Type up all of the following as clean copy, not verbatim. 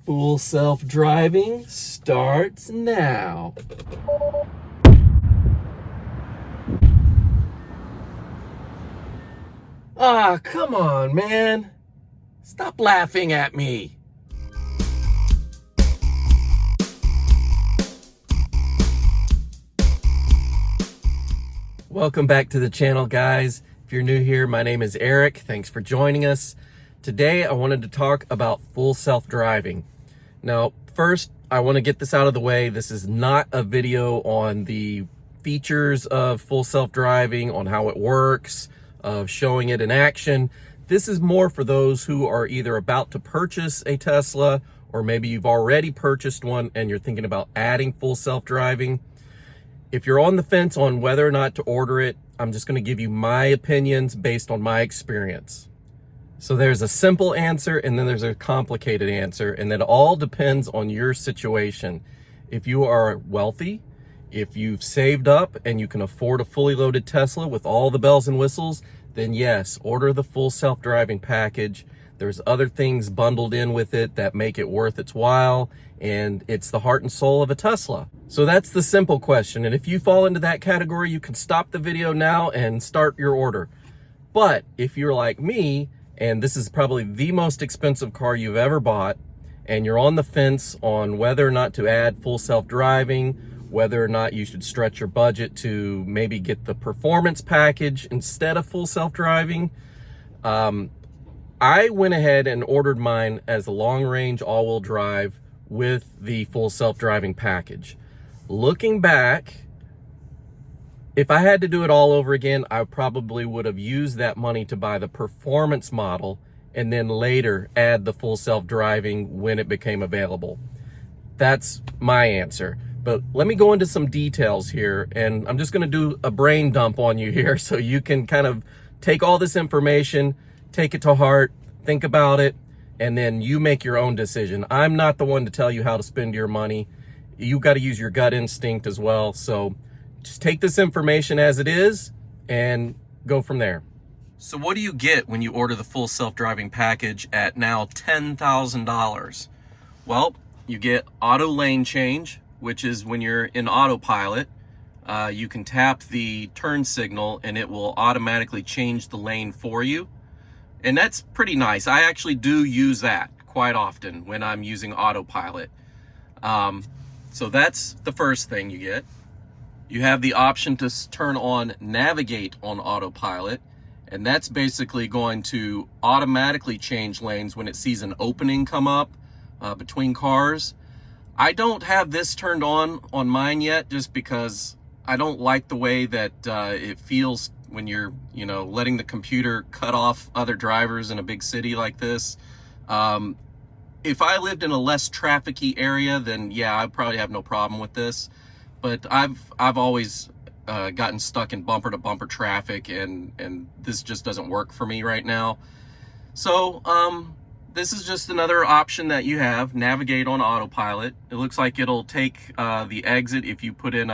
Full self-driving starts now. Ah, come on, man. Stop laughing at me. Welcome back to the channel, guys. If you're new here, my name is Eric. Thanks for joining us. Today, I wanted to talk about full self-driving. Now, first, I want to get this out of the way. This is not a video on the features of full self-driving, on how it works, of showing it in action. This is more for those who are either about to purchase a Tesla, or maybe you've already purchased one and you're thinking about adding full self-driving. If you're on the fence on whether or not to order it, I'm just going to give you my opinions based on my experience. So there's a simple answer and then there's a complicated answer, and that all depends on your situation. If you are wealthy, if you've saved up and you can afford a fully loaded Tesla with all the bells and whistles, then yes, order the full self-driving package. There's other things bundled in with it that make it worth its while, and it's the heart and soul of a Tesla. So that's the simple question. And if you fall into that category, you can stop the video now and start your order. But if you're like me, and this is probably the most expensive car you've ever bought, and you're on the fence on whether or not to add full self-driving, whether or not you should stretch your budget to maybe get the performance package instead of full self-driving, I went ahead and ordered mine as a long-range all-wheel drive with the full self-driving package. Looking back, if I had to do it all over again, I probably would have used that money to buy the performance model and then later add the full self-driving when it became available. That's my answer. But let me go into some details here, and I'm just going to do a brain dump on you here so you can kind of take all this information, take it to heart, think about it, and then you make your own decision. I'm not the one to tell you how to spend your money. You got to use your gut instinct as well. So just take this information as it is and go from there. So what do you get when you order the full self-driving package at now $10,000? Well, you get auto lane change, which is when you're in autopilot, you can tap the turn signal and it will automatically change the lane for you. And that's pretty nice. I actually do use that quite often when I'm using autopilot. So that's the first thing you get. You have the option to turn on navigate on autopilot, and that's basically going to automatically change lanes when it sees an opening come up between cars. I don't have this turned on mine yet, just because I don't like the way that it feels when you're, letting the computer cut off other drivers in a big city like this. If I lived in a less trafficy area, then yeah, I'd probably have no problem with this. But I've always gotten stuck in bumper to bumper traffic, and this just doesn't work for me right now. So this is just another option that you have, navigate on autopilot. It looks like it'll take the exit if you put in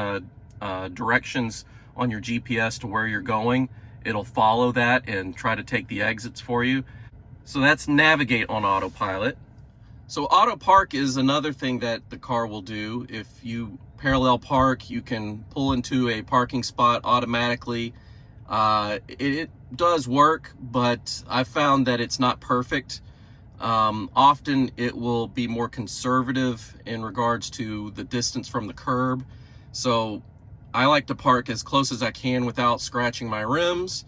directions on your GPS to where you're going. It'll follow that and try to take the exits for you. So that's navigate on autopilot. So auto park is another thing that the car will do. If you parallel park, you can pull into a parking spot automatically. It does work, but I found that it's not perfect. Often it will be more conservative in regards to the distance from the curb. So I like to park as close as I can without scratching my rims,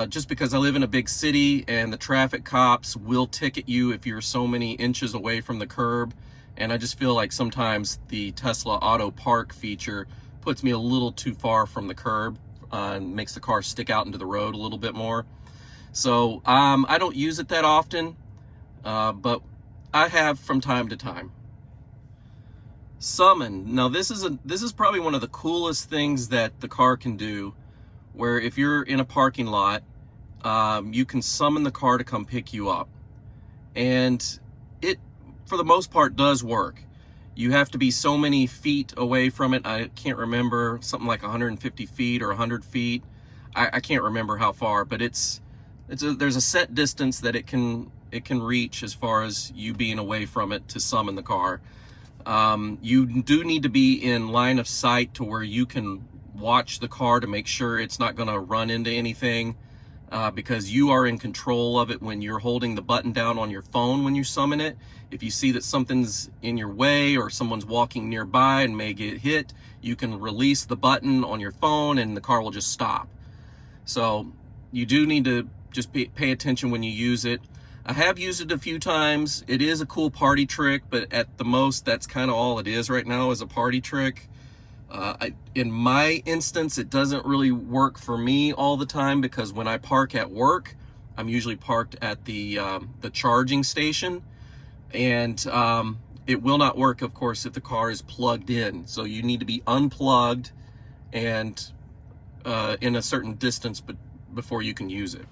just because I live in a big city and the traffic cops will ticket you if you're so many inches away from the curb. And I just feel like sometimes the Tesla auto park feature puts me a little too far from the curb and makes the car stick out into the road a little bit more. So I don't use it that often, but I have from time to time. Summon. Now this is probably one of the coolest things that the car can do, where if you're in a parking lot, you can summon the car to come pick you up. And it, for the most part, does work. You have to be so many feet away from it. I can't remember, something like 150 feet or 100 feet. I can't remember how far, but there's a set distance that it can it can reach as far as you being away from it to summon the car. You do need to be in line of sight to where you can watch the car to make sure it's not going to run into anything, because you are in control of it when you're holding the button down on your phone when you summon it. If you see that something's in your way or someone's walking nearby and may get hit, you can release the button on your phone and the car will just stop. So you do need to just pay attention when you use it. I have used it a few times. It is a cool party trick, but at the most, that's kind of all it is right now, is a party trick. In my instance, it doesn't really work for me all the time, because when I park at work, I'm usually parked at the charging station, and it will not work, of course, if the car is plugged in. So you need to be unplugged and in a certain distance before you can use it.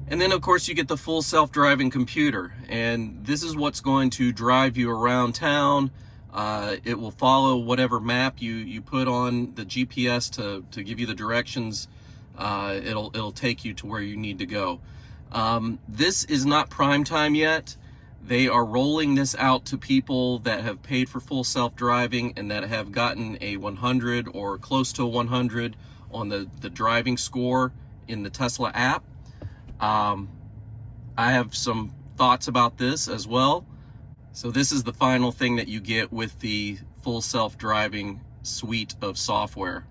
And then, of course, you get the full self-driving computer, and this is what's going to drive you around town. It will follow whatever map you put on the GPS to give you the directions. It'll take you to where you need to go. This is not prime time yet. They are rolling this out to people that have paid for full self-driving and that have gotten a 100 or close to a 100 on the driving score in the Tesla app. I have some thoughts about this as well. So this is the final thing that you get with the full self-driving suite of software.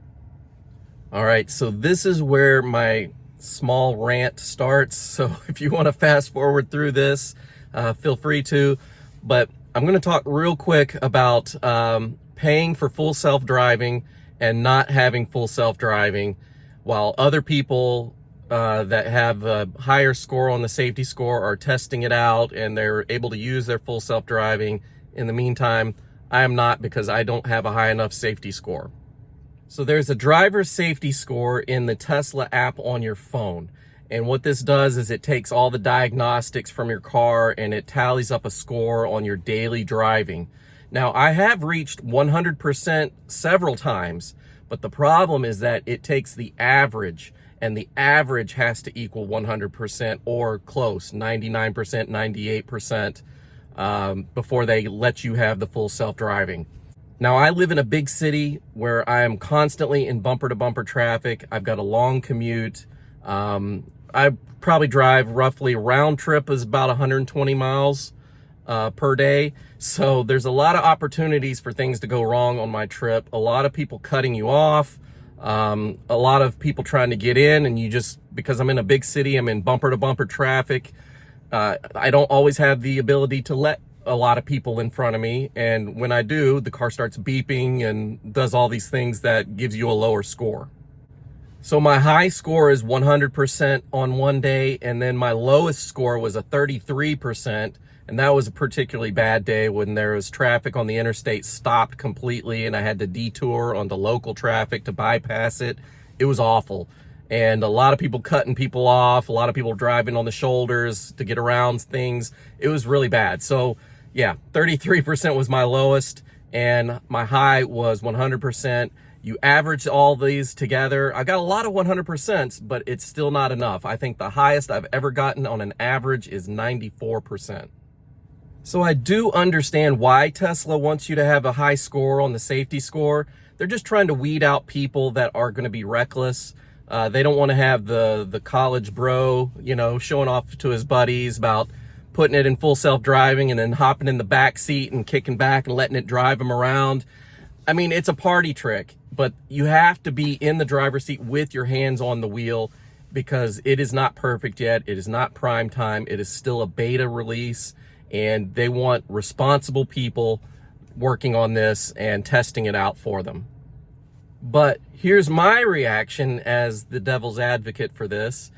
All right, so this is where my small rant starts. So if you want to fast forward through this, feel free to. But I'm going to talk real quick about paying for full self-driving and not having full self-driving, while other people that have a higher score on the safety score are testing it out and they're able to use their full self-driving. In the meantime, I am not, because I don't have a high enough safety score. So there's a driver safety score in the Tesla app on your phone. And what this does is it takes all the diagnostics from your car and it tallies up a score on your daily driving. Now, I have reached 100% several times, but the problem is that it takes the average, and the average has to equal 100% or close, 99%, 98%, before they let you have the full self-driving. Now, I live in a big city where I am constantly in bumper-to-bumper traffic. I've got a long commute. I probably drive roughly, round trip is about 120 miles per day. So there's a lot of opportunities for things to go wrong on my trip. A lot of people cutting you off. A lot of people trying to get in, and you just, because I'm in a big city, I'm in bumper-to-bumper traffic. I don't always have the ability to let a lot of people in front of me, and when I do, the car starts beeping and does all these things that gives you a lower score. So my high score is 100% on one day, and then my lowest score was a 33%, and that was a particularly bad day when there was traffic on the interstate stopped completely and I had to detour onto local traffic to bypass it. It was awful. And a lot of people cutting people off, a lot of people driving on the shoulders to get around things. It was really bad. So yeah, 33% was my lowest and my high was 100%. You average all these together. I got a lot of 100%, but it's still not enough. I think the highest I've ever gotten on an average is 94%. So I do understand why Tesla wants you to have a high score on the safety score. They're just trying to weed out people that are going to be reckless. They don't want to have the college bro, showing off to his buddies about putting it in full self-driving and then hopping in the back seat and kicking back and letting it drive him around. I mean, it's a party trick, but you have to be in the driver's seat with your hands on the wheel, because it is not perfect yet. It is not prime time. It is still a beta release, and they want responsible people working on this and testing it out for them. But here's my reaction as the devil's advocate for this.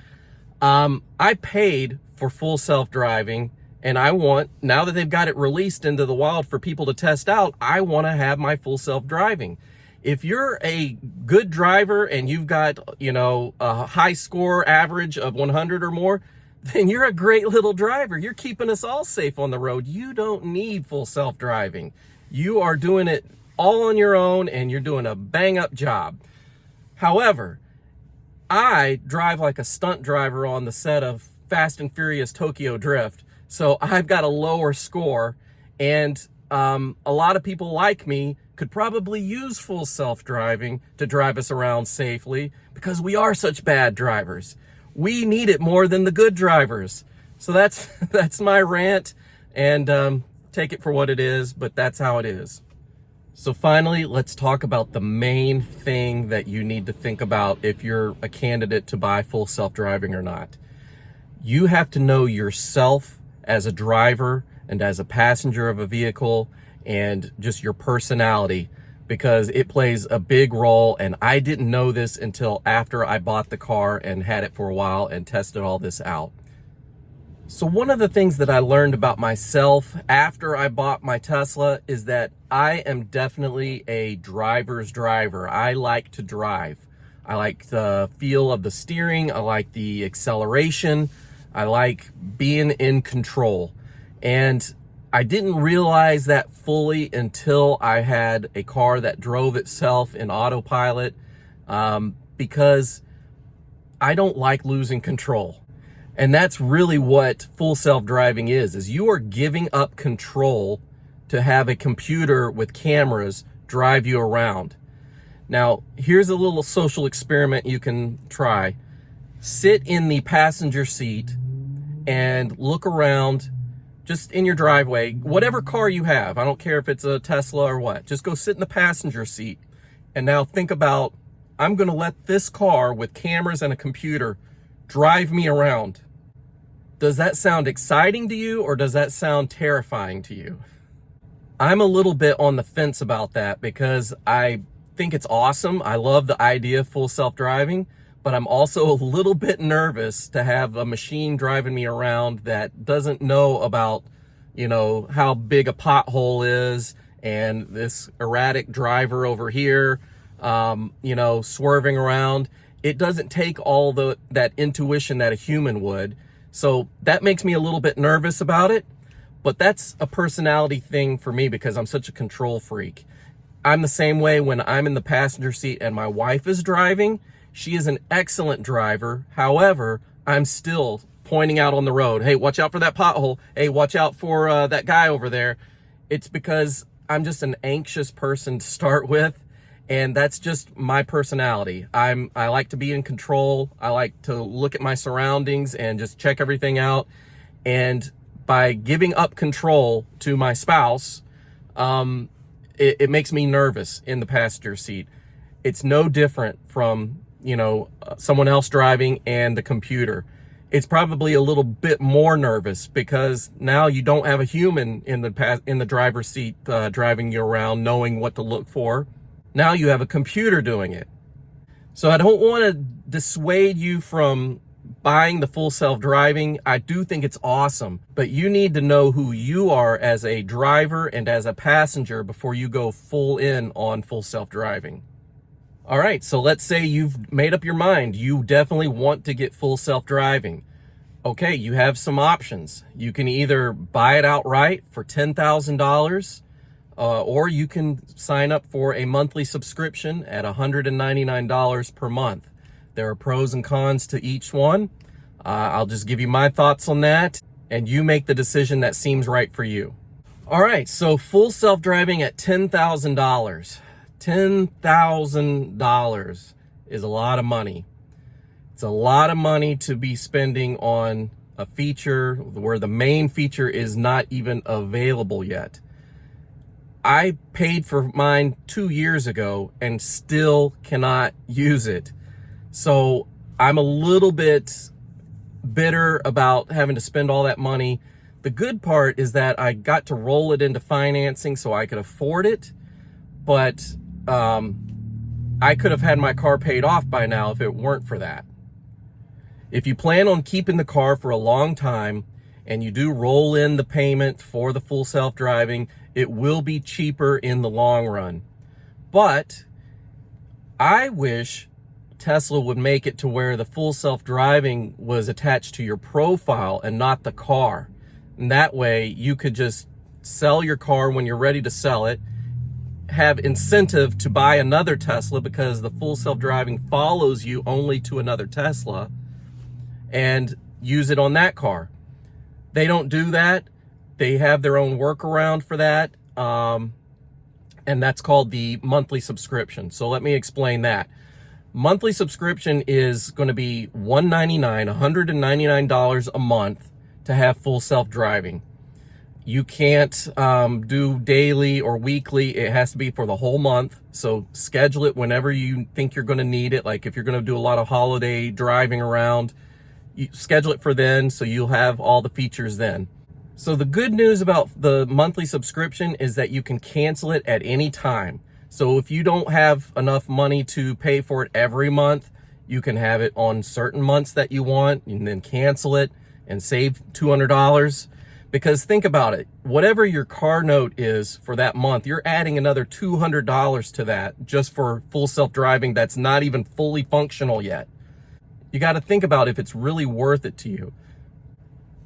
I paid for full self-driving, and I want, now that they've got it released into the wild for people to test out, I want to have my full self-driving. If you're a good driver and you've got, a high score average of 100 or more, then you're a great little driver. You're keeping us all safe on the road. You don't need full self-driving. You are doing it all on your own, and you're doing a bang-up job. However, I drive like a stunt driver on the set of Fast and Furious Tokyo Drift. So I've got a lower score, and a lot of people like me could probably use full self-driving to drive us around safely because we are such bad drivers. We need it more than the good drivers. So that's my rant, and take it for what it is, but that's how it is. So finally, let's talk about the main thing that you need to think about if you're a candidate to buy full self-driving or not. You have to know yourself as a driver and as a passenger of a vehicle, and just your personality, because it plays a big role. And I didn't know this until after I bought the car and had it for a while and tested all this out. So one of the things that I learned about myself after I bought my Tesla is that I am definitely a driver's driver. I like to drive. I like the feel of the steering. I like the acceleration. I like being in control. And I didn't realize that fully until I had a car that drove itself in autopilot, because I don't like losing control. And that's really what full self-driving is you are giving up control to have a computer with cameras drive you around. Now, here's a little social experiment you can try. Sit in the passenger seat and look around just in your driveway, whatever car you have. I don't care if it's a Tesla or what. Just go sit in the passenger seat. And now think about, I'm going to let this car with cameras and a computer drive me around. Does that sound exciting to you, or does that sound terrifying to you? I'm a little bit on the fence about that because I think it's awesome. I love the idea of full self-driving, but I'm also a little bit nervous to have a machine driving me around that doesn't know about, how big a pothole is, and this erratic driver over here, swerving around. It doesn't take all that intuition that a human would. So that makes me a little bit nervous about it, but that's a personality thing for me because I'm such a control freak. I'm the same way when I'm in the passenger seat and my wife is driving. She is an excellent driver. However, I'm still pointing out on the road, hey, watch out for that pothole. Hey, watch out for that guy over there. It's because I'm just an anxious person to start with, and that's just my personality. I like to be in control. I like to look at my surroundings and just check everything out. And by giving up control to my spouse, it makes me nervous in the passenger seat. It's no different from someone else driving and the computer. It's probably a little bit more nervous because now you don't have a human in the driver's seat driving you around, knowing what to look for. Now you have a computer doing it. So I don't want to dissuade you from buying the full self-driving. I do think it's awesome, but you need to know who you are as a driver and as a passenger before you go full in on full self-driving. All right, so let's say you've made up your mind. You definitely want to get full self-driving. Okay, you have some options. You can either buy it outright for $10,000, or you can sign up for a monthly subscription at $199 per month. There are pros and cons to each one. I'll just give you my thoughts on that, and you make the decision that seems right for you. All right, so full self-driving at $10,000. $10,000 is a lot of money. It's a lot of money to be spending on a feature where the main feature is not even available yet. I paid for mine 2 years ago and still cannot use it. So I'm a little bit bitter about having to spend all that money. The good part is that I got to roll it into financing so I could afford it, but I could have had my car paid off by now if it weren't for that. If you plan on keeping the car for a long time and you do roll in the payment for the full self-driving, it will be cheaper in the long run. But I wish Tesla would make it to where the full self-driving was attached to your profile and not the car. And that way you could just sell your car when you're ready to sell it, have incentive to buy another Tesla because the full self-driving follows you only to another Tesla. And use it on that car. They don't do that. They have their own workaround for that. And that's called the monthly subscription. So let me explain that. Monthly subscription is going to be $199 a month to have full self-driving. You can't do daily or weekly. It has to be for the whole month. So schedule it whenever you think you're going to need it. Like if you're going to do a lot of holiday driving around, you schedule it for then, so you'll have all the features then. So the good news about the monthly subscription is that you can cancel it at any time. So if you don't have enough money to pay for it every month, you can have it on certain months that you want and then cancel it and save $200. Because think about it, whatever your car note is for that month, you're adding another $200 to that just for full self-driving that's not even fully functional yet. You got to think about if it's really worth it to you.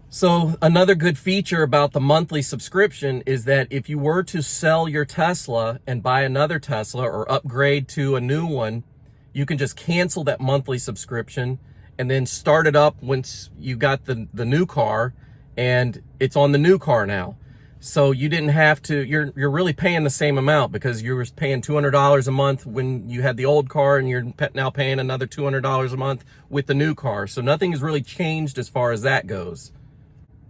So another good feature about the monthly subscription is that if you were to sell your Tesla and buy another Tesla or upgrade to a new one, you can just cancel that monthly subscription and then start it up once you got the new car, and it's on the new car now. So you didn't have to, you're really paying the same amount because you were paying $200 a month when you had the old car, and you're now paying another $200 a month with the new car. So nothing has really changed as far as that goes.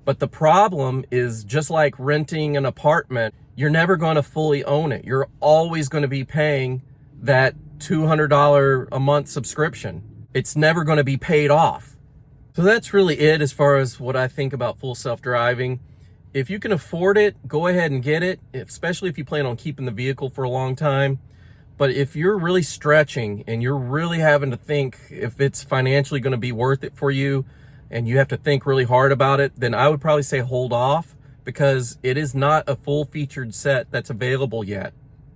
But the problem is, just like renting an apartment, you're never going to fully own it. You're always going to be paying that $200 a month subscription. It's never going to be paid off. So that's really it as far as what I think about full self-driving. If you can afford it, go ahead and get it, especially if you plan on keeping the vehicle for a long time. But if you're really stretching and you're really having to think if it's financially going to be worth it for you, and you have to think really hard about it, then I would probably say hold off, because it is not a full featured set that's available yet.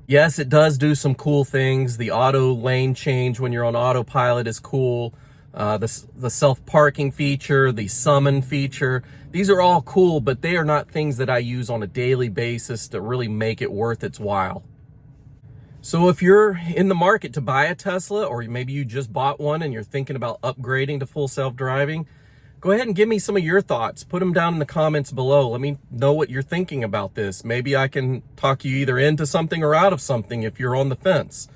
Yes, it does do some cool things. The auto lane change when you're on autopilot is cool. The self-parking feature, the summon feature, these are all cool, but they are not things that I use on a daily basis to really make it worth its while. So if you're in the market to buy a Tesla, or maybe you just bought one and you're thinking about upgrading to full self-driving, go ahead and give me some of your thoughts. Put them down in the comments below. Let me know what you're thinking about this. Maybe I can talk you either into something or out of something if you're on the fence.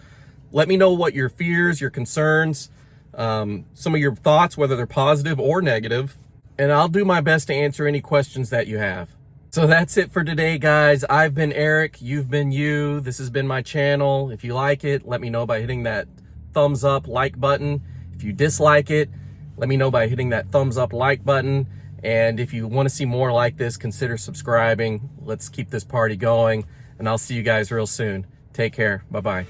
Let me know what your fears, your concerns, some of your thoughts, whether they're positive or negative, and I'll do my best to answer any questions that you have. So that's it for today, guys. I've been Eric. You've been you. This has been my channel. If you like it, let me know by hitting that thumbs up like button. If you dislike it, let me know by hitting that thumbs up like button. And if you want to see more like this, consider subscribing. Let's keep this party going. And I'll see you guys real soon. Take care. Bye-bye.